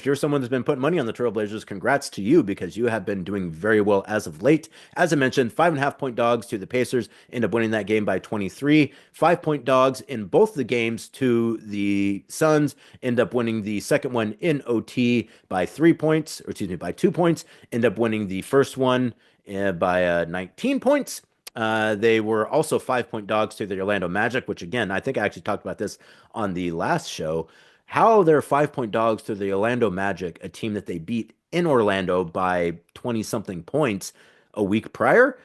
you're someone that's been putting money on the Trailblazers, congrats to you because you have been doing very well as of late. As I mentioned, 5.5-point dogs to the Pacers, end up winning that game by 23. 5-point dogs in both the games to the Suns, end up winning the second one in OT by 3 points, or excuse me, by 2 points. End up winning the first one by 19 points. They were also 5-point dogs to the Orlando Magic, which again, I think I actually talked about this on the last show. How they're 5-point dogs to the Orlando Magic, a team that they beat in Orlando by 20-something points a week prior,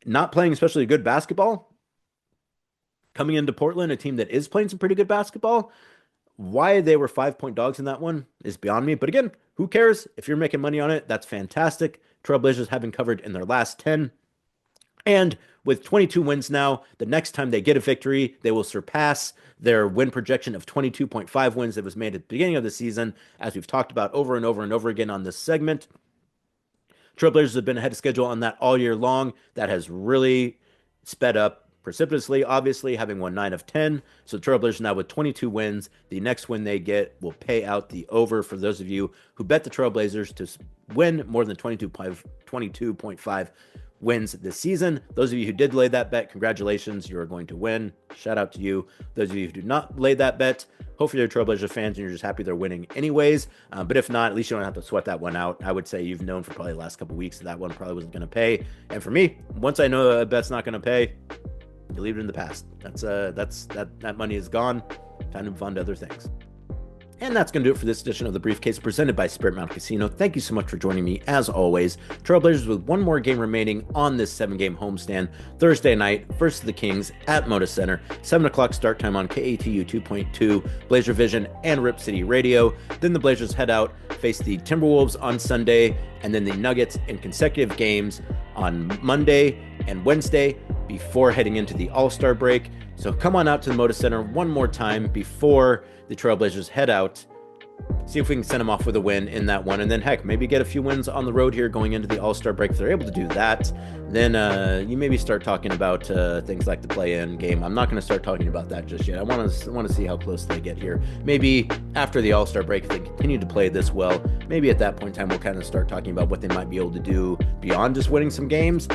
not playing especially good basketball, coming into Portland, a team that is playing some pretty good basketball. Why they were 5-point dogs in that one is beyond me. But again, who cares? If you're making money on it, that's fantastic. Trailblazers have been covered in their last 10. And with 22 wins now, the next time they get a victory, they will surpass their win projection of 22.5 wins that was made at the beginning of the season, as we've talked about over and over and over again on this segment. Trailblazers have been ahead of schedule on that all year long. That has really sped up precipitously, obviously, having won 9 of 10. So Trailblazers now with 22 wins. The next win they get will pay out the over for those of you who bet the Trailblazers to win more than 22.5 wins this season. Those of you who did lay that bet, congratulations, you are going to win. Shout out to you. Those of you who do not lay that bet, hopefully you're Trailblazer fans and you're just happy they're winning anyways. But if not, at least you don't have to sweat that one out. I would say you've known for probably the last couple of weeks that one probably wasn't going to pay. And for me, once I know a bet's not going to pay, you leave it in the past. That money is gone. Time to move on to other things. And that's going to do it for this edition of The Briefcase presented by Spirit Mountain Casino. Thank you so much for joining me, as always. Trailblazers with one more game remaining on this 7-game homestand. Thursday night versus the Kings at Moda Center. 7 o'clock start time on KATU 2.2, Blazer Vision, and Rip City Radio. Then the Blazers head out, face the Timberwolves on Sunday, and then the Nuggets in consecutive games on Monday and Wednesday before heading into the All-Star break. So come on out to the Moda Center one more time before the Trailblazers head out. See if we can send them off with a win in that one. And then, heck, maybe get a few wins on the road here going into the All-Star break. If they're able to do that, then you maybe start talking about things like the play-in game. I'm not going to start talking about that just yet. I want to see how close they get here. Maybe after the All-Star break, if they continue to play this well, maybe at that point in time, we'll kind of start talking about what they might be able to do beyond just winning some games.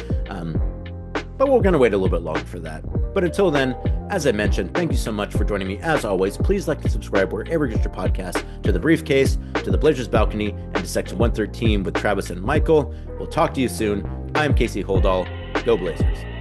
But we're going to wait a little bit longer for that. But until then, as I mentioned, thank you so much for joining me. As always, please like and subscribe wherever you get your podcasts to The Briefcase, to The Blazers Balcony, and to Section 113 with Travis and Michael. We'll talk to you soon. I'm Casey Holdahl. Go Blazers.